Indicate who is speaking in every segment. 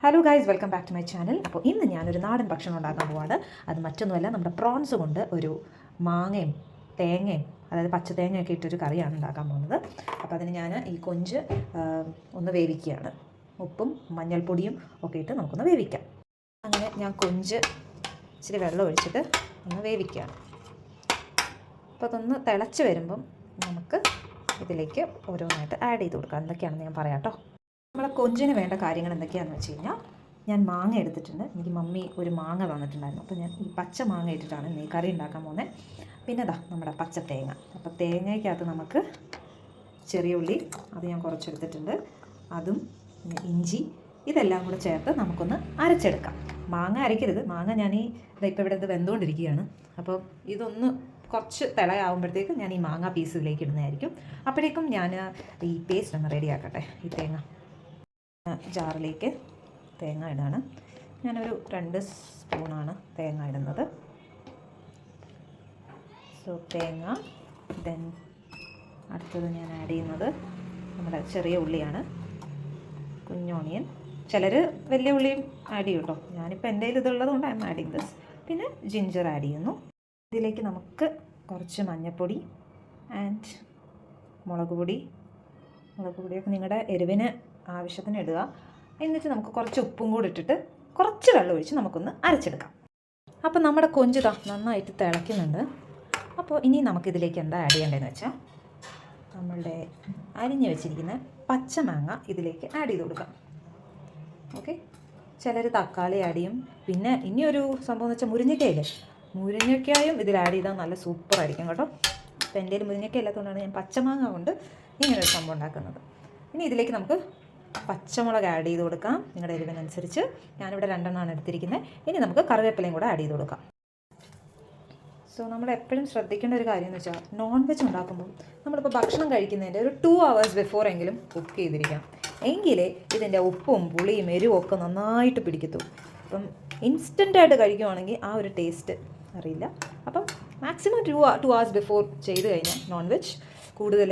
Speaker 1: Hello guys, welcome back to my channel. അപ്പോൾ ഇന്ന് ഞാനൊരു നാടൻ ഭക്ഷണം ഉണ്ടാക്കാൻ പോവാണ്. അത് മറ്റൊന്നുമല്ല, നമ്മുടെ പ്രോൺസ് കൊണ്ട് ഒരു മാങ്ങയും തേങ്ങയും, അതായത് പച്ച തേങ്ങയൊക്കെ ഇട്ടൊരു കറിയാണ് ഉണ്ടാക്കാൻ പോകുന്നത്. അപ്പോൾ അതിന് ഞാൻ ഈ കൊഞ്ച് ഒന്ന് വേവിക്കുകയാണ്. ഉപ്പും മഞ്ഞൾപ്പൊടിയും ഒക്കെ ഇട്ട് നമുക്കൊന്ന് വേവിക്കാം. അങ്ങനെ ഞാൻ കൊഞ്ച് ഇച്ചിരി വെള്ളം ഒഴിച്ചിട്ട് ഒന്ന് വേവിക്കുകയാണ്. അപ്പോൾ അതൊന്ന് തിളച്ച് വരുമ്പം നമുക്ക് ഇതിലേക്ക് ഓരോന്നായിട്ട് ആഡ് ചെയ്ത് കൊടുക്കാം. എന്തൊക്കെയാണെന്ന് ഞാൻ പറയാം കേട്ടോ. നമ്മളെ കൊഞ്ചിന് വേണ്ട കാര്യങ്ങൾ എന്തൊക്കെയാണെന്ന് വെച്ച് കഴിഞ്ഞാൽ, ഞാൻ മാങ്ങ എടുത്തിട്ടുണ്ട്. എനിക്ക് മമ്മി ഒരു മാങ്ങ തന്നിട്ടുണ്ടായിരുന്നു. അപ്പോൾ ഞാൻ ഈ പച്ച മാങ്ങ ഇട്ടിട്ടാണ് ഈ കറി ഉണ്ടാക്കാൻ പോകുന്നത്. പിന്നെ നമ്മുടെ പച്ച തേങ്ങ. അപ്പോൾ തേങ്ങയ്ക്കകത്ത് നമുക്ക് ചെറിയ ഉള്ളി, അത് ഞാൻ കുറച്ചെടുത്തിട്ടുണ്ട്, അതും പിന്നെ ഇഞ്ചി, ഇതെല്ലാം കൂടെ ചേർത്ത് നമുക്കൊന്ന് അരച്ചെടുക്കാം. മാങ്ങ അരയ്ക്കരുത്. മാങ്ങ ഇപ്പോൾ ഇവിടെ ഇത് വെന്തുകൊണ്ടിരിക്കുകയാണ്. അപ്പോൾ ഇതൊന്ന് കുറച്ച് തിളയാവുമ്പോഴത്തേക്ക് ഞാൻ ഈ മാങ്ങ പീസ് ഇതിലേക്ക് ഇടുന്നതായിരിക്കും. അപ്പോഴേക്കും ഞാൻ ഈ പേസ്റ്റ് ഒന്ന് റെഡിയാക്കട്ടെ. ഈ തേങ്ങ ജാറിലേക്ക് തേങ്ങ ഇടാണ്. ഞാനൊരു 2 സ്പൂണാണ് തേങ്ങ ഇടുന്നത്. സോ തേങ്ങ, ദെൻ അടുത്തത് ഞാൻ ആഡ് ചെയ്യുന്നത് നമ്മുടെ ചെറിയ ഉള്ളിയാണ്, കുഞ്ഞോണിയൻ. ചിലർ വലിയ ഉള്ളിയും ആഡ് ചെയ്യും കേട്ടോ. ഞാനിപ്പോൾ എൻ്റെ കയ്യിൽ ഇതുള്ളത് കൊണ്ട് ഐ എം ആഡിങ് ദിസ്. പിന്നെ ജിഞ്ചർ ആഡ് ചെയ്യുന്നു. ഇതിലേക്ക് നമുക്ക് കുറച്ച് മഞ്ഞൾപ്പൊടി ആൻഡ് മുളക് പൊടിയൊക്കെ നിങ്ങളുടെ എരിവിന് ആവശ്യത്തിന് ഇടുക. എന്നിട്ട് നമുക്ക് കുറച്ച് ഉപ്പും കൂടി ഇട്ടിട്ട് കുറച്ച് വെള്ളം ഒഴിച്ച് നമുക്കൊന്ന് അരച്ചെടുക്കാം. അപ്പോൾ നമ്മുടെ കൊഞ്ച് നന്നായിട്ട് തിളയ്ക്കുന്നുണ്ട്. അപ്പോൾ ഇനി നമുക്കിതിലേക്ക് എന്താ ആഡ് ചെയ്യേണ്ടതെന്ന് വെച്ചാൽ, നമ്മളുടെ അരിഞ്ഞ് വെച്ചിരിക്കുന്ന പച്ചമാങ്ങ ഇതിലേക്ക് ആഡ് ചെയ്ത് കൊടുക്കാം. ഓക്കെ, ചിലർ തക്കാളി ആഡ് ചെയ്യും. പിന്നെ ഇനിയൊരു സംഭവം എന്ന് വെച്ചാൽ മുരിങ്ങയ്ക്കായും ഇതിൽ ആഡ് ചെയ്താൽ നല്ല സൂപ്പറായിരിക്കും കേട്ടോ. അപ്പോൾ എൻ്റെ കയ്യിൽ മുരിങ്ങയ്ക്ക ഇല്ലാത്തതുകൊണ്ടാണ് ഞാൻ പച്ചമാങ്ങ കൊണ്ട് ഇങ്ങനൊരു സംഭവം ഉണ്ടാക്കുന്നത്. ഇനി ഇതിലേക്ക് നമുക്ക് പച്ചമുളക് ആഡ് ചെയ്ത് കൊടുക്കാം, നിങ്ങളുടെ എരിവിനനുസരിച്ച്. ഞാനിവിടെ 2 എണ്ണമാണ് എടുത്തിരിക്കുന്നത്. ഇനി നമുക്ക് കറിവേപ്പിലയും കൂടെ ആഡ് ചെയ്ത് കൊടുക്കാം. സോ നമ്മൾ എപ്പോഴും ശ്രദ്ധിക്കേണ്ട ഒരു കാര്യം എന്ന് വെച്ചാൽ, നോൺ വെജ് ഉണ്ടാക്കുമ്പോൾ നമ്മളിപ്പോൾ ഭക്ഷണം കഴിക്കുന്നതിൻ്റെ ഒരു 2 hours ബിഫോർ എങ്കിലും കുക്ക് ചെയ്തിരിക്കണം. എങ്കിലേ ഇതിൻ്റെ ഉപ്പും പുളിയും എരിവും ഒക്കെ നന്നായിട്ട് പിടിക്കത്തുള്ളൂ. അപ്പം ഇൻസ്റ്റൻ്റായിട്ട് കഴിക്കുവാണെങ്കിൽ ആ ഒരു ടേസ്റ്റ് അറിയില്ല. അപ്പം മാക്സിമം 2 hours ബിഫോർ ചെയ്ത് കഴിഞ്ഞാൽ നോൺ വെജ് കൂടുതൽ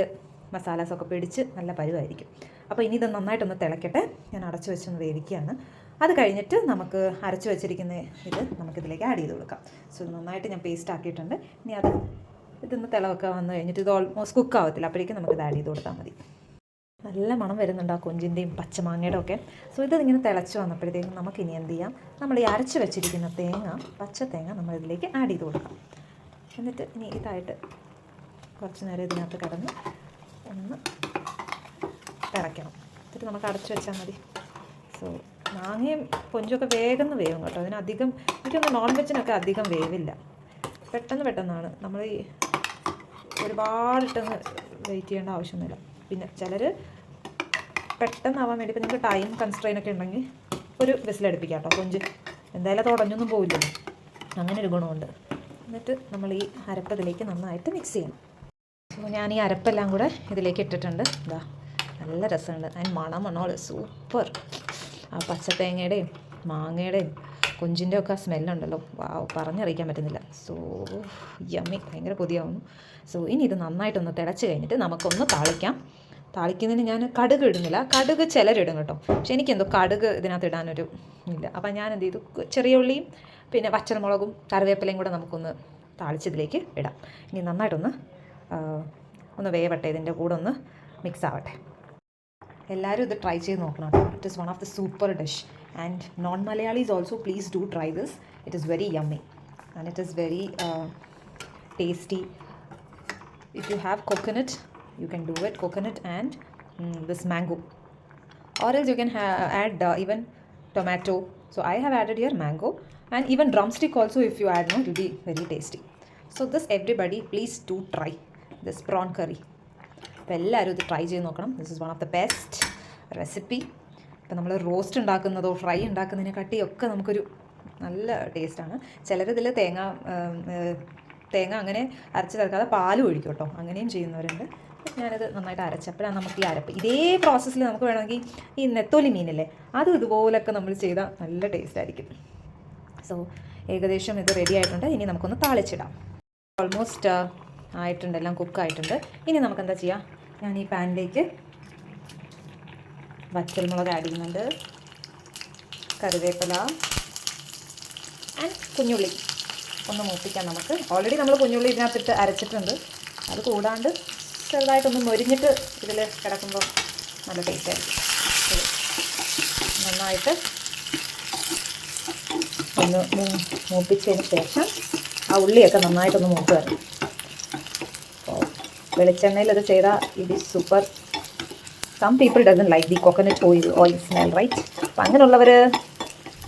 Speaker 1: മസാലാസൊക്കെ പിടിച്ച് നല്ല പരുവായിരിക്കും. അപ്പോൾ ഇനി ഇത് നന്നായിട്ടൊന്ന് തിളയ്ക്കട്ടെ. ഞാൻ അടച്ചു വെച്ചൊന്ന് വേവിക്കുകയാണ്. അത് കഴിഞ്ഞിട്ട് നമുക്ക് അരച്ച് വെച്ചിരിക്കുന്ന ഇത് നമുക്കിതിലേക്ക് ആഡ് ചെയ്ത് കൊടുക്കാം. സോ നന്നായിട്ട് ഞാൻ പേസ്റ്റ് ആക്കിയിട്ടുണ്ട്. ഇനി ഇതൊന്ന് തിളവൊക്കെ വന്നു കഴിഞ്ഞിട്ട് ഇത് ഓൾമോസ്റ്റ് കുക്ക് ആവത്തില്ല. അപ്പോഴേക്കും നമുക്കിത് ആഡ് ചെയ്ത് കൊടുത്താൽ മതി. നല്ല മണം വരുന്നുണ്ട് ആ കൊഞ്ചിൻ്റെയും പച്ചമാങ്ങയുടെ ഒക്കെ. സോ ഇതിങ്ങനെ തിളച്ച് വന്നപ്പോഴത്തേക്കും നമുക്കിനി എന്ത് ചെയ്യാം, നമ്മൾ ഈ അരച്ച് വെച്ചിരിക്കുന്ന പച്ച തേങ്ങ നമ്മളിതിലേക്ക് ആഡ് ചെയ്ത് കൊടുക്കാം. എന്നിട്ട് ഇനി ഇതായിട്ട് കുറച്ച് നേരം ഇതിനകത്ത് കിടന്ന് ഒന്ന് തിളയ്ക്കണം. എന്നിട്ട് നമുക്ക് അടച്ചു വെച്ചാൽ മതി. സോ മാങ്ങയും കൊഞ്ചൊക്കെ വേഗം വേവും കേട്ടോ. അതിനധികം എനിക്കൊന്ന് നോൺ വെജിനൊക്കെ അധികം വേവില്ല. പെട്ടെന്നാണ്. നമ്മൾ ഈ ഒരുപാടിട്ടൊന്ന് വെയിറ്റ് ചെയ്യേണ്ട ആവശ്യമൊന്നുമില്ല. പിന്നെ ചിലർ പെട്ടെന്നാവാൻ വേണ്ടി, ഇപ്പോൾ നിങ്ങൾക്ക് ടൈം കൺസ്ട്രെയിനൊക്കെ ഉണ്ടെങ്കിൽ ഒരു വിസിലടുപ്പിക്കാം കേട്ടോ. കൊഞ്ച് എന്തായാലും അത് ഉടഞ്ഞൊന്നും പോവില്ലല്ലോ, അങ്ങനെ ഒരു ഗുണമുണ്ട്. എന്നിട്ട് നമ്മൾ ഈ അരപ്പതിലേക്ക് നന്നായിട്ട് മിക്സ് ചെയ്യണം. അപ്പോൾ ഞാൻ ഈ അരപ്പെല്ലാം കൂടെ ഇതിലേക്ക് ഇട്ടിട്ടുണ്ട്. നല്ല രസമുണ്ട്. അതിന് മണമണോ സൂപ്പർ. ആ പച്ചത്തേങ്ങയുടെയും മാങ്ങയുടെയും കൊഞ്ചിൻ്റെ ഒക്കെ ആ സ്മെല്ലുണ്ടല്ലോ, പറഞ്ഞറിയിക്കാൻ പറ്റുന്നില്ല. സോ യമ്മി, ഭയങ്കര കൊതിയാവുന്നു. സോ ഇനി ഇത് നന്നായിട്ടൊന്ന് തിളച്ച് കഴിഞ്ഞിട്ട് നമുക്കൊന്ന് താളിക്കുന്നതിന് ഞാൻ കടുക് ഇടുന്നില്ല. കടുക് ചിലരിടും കേട്ടോ, പക്ഷെ എനിക്കെന്തോ കടുക് ഇതിനകത്ത് ഇടാനൊരു ഇല്ല. അപ്പം ഞാൻ എന്ത് ചെയ്തു, ചെറിയ ഉള്ളിയും പിന്നെ പച്ചമുളകും കറിവേപ്പിലയും കൂടെ നമുക്കൊന്ന് താളിച്ചതിലേക്ക് ഇടാം. ഇനി നന്നായിട്ടൊന്ന് വേവട്ടെ, ഇതിൻ്റെ കൂടെ ഒന്ന് മിക്സ് ആവട്ടെ. എല്ലാവരും ഇത് ട്രൈ ചെയ്ത് നോക്കണം കേട്ടോ. It is one of the super dish and non Malayalis also please do try this. It is very yummy and it is very tasty. If you have coconut, you can do it, coconut and this mango, or else you can add even tomato. So I have added here mango, and even drumstick also if you add, it will be very tasty. So this everybody please do try this prawn curry. അപ്പോൾ എല്ലാവരും ഇത് try ചെയ്ത് നോക്കണം. This is one of the best recipe. ഇപ്പോൾ നമ്മൾ roast ഉണ്ടാക്കുന്നതോ fry ഉണ്ടാക്കുന്നതിനെക്കാട്ടിയൊക്കെ നമുക്കൊരു നല്ല ടേസ്റ്റാണ്. ചിലരിതിൽ തേങ്ങ അങ്ങനെ അരച്ച് ചേർക്കാതെ പാലും ഒഴിക്കും കേട്ടോ, അങ്ങനെയും ചെയ്യുന്നവരുണ്ട്. ഞാനത് നന്നായിട്ട് അരച്ചപ്പോഴാണ് നമുക്ക് ഈ അരപ്പ്. ഇതേ പ്രോസസ്സിൽ നമുക്ക് വേണമെങ്കിൽ ഈ നെത്തോലി മീനില്ലേ, അതും ഇതുപോലൊക്കെ നമ്മൾ ചെയ്താൽ നല്ല ടേസ്റ്റ് ആയിരിക്കും. സോ ഏകദേശം ഇത് റെഡി ആയിട്ടുണ്ട്. ഇനി നമുക്കൊന്ന് താളിച്ചിടാം. ഓൾമോസ്റ്റ് ആയിട്ടുണ്ട്, എല്ലാം കുക്കായിട്ടുണ്ട്. ഇനി നമുക്കെന്താ ചെയ്യാം, ഞാൻ ഈ പാനിലേക്ക് വറ്റൽമുളക് ആഡ് ചെയ്യുന്നുണ്ട്. കറിവേപ്പില ആൻഡ് കുഞ്ഞുള്ളി ഒന്ന് മൂപ്പിക്കാം നമുക്ക്. ഓൾറെഡി നമ്മൾ കുഞ്ഞുള്ളി ഇതിനകത്തിട്ട് അരച്ചിട്ടുണ്ട്. അത് കൂടാണ്ട് ചെറുതായിട്ടൊന്ന് മൊരിഞ്ഞിട്ട് ഇതിൽ കിടക്കുമ്പോൾ നല്ല ടേസ്റ്റ് ആയിരിക്കും. നന്നായിട്ട് ഒന്ന് മൂപ്പിച്ചതിന് ശേഷം ആ ഉള്ളിയൊക്കെ നന്നായിട്ടൊന്ന് മൂത്ത് വരണം. അപ്പോൾ വെളിച്ചെണ്ണയിൽ അത് ചെയ്താൽ ഇത് super. Some people doesn't like the coconut oil smell right. അപ്പം അങ്ങനെയുള്ളവർ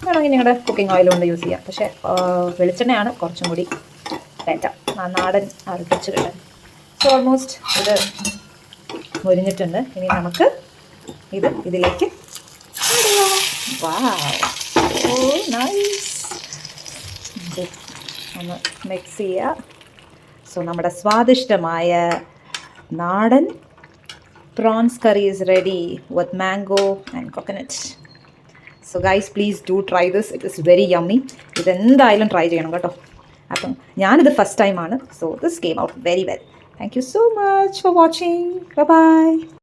Speaker 1: വേണമെങ്കിൽ നിങ്ങളുടെ കുക്കിംഗ് ഓയിൽ കൊണ്ട് യൂസ് ചെയ്യാം. പക്ഷേ വെളിച്ചെണ്ണയാണ് കുറച്ചും കൂടി ബെറ്റർ, നാടൻ അരട്ടിച്ച് കിട്ടാൻ. സോ ഓൾമോസ്റ്റ് ഇത് മൊരിഞ്ഞിട്ടുണ്ട്. ഇനി നമുക്ക് ഇതിലേക്ക് ഒന്ന് മിക്സ് ചെയ്യുക. സോ നമ്മുടെ സ്വാദിഷ്ടമായ നാടൻ prawns curry is ready with mango and coconut. So guys please do try this. It is very yummy. ഇതെന്തായാലും ട്രൈ ചെയ്യണം കേട്ടോ. അപ്പം ഞാനിത് ഫസ്റ്റ് ടൈമാണ്. So this came out very well. Thank you so much for watching. Bye bye.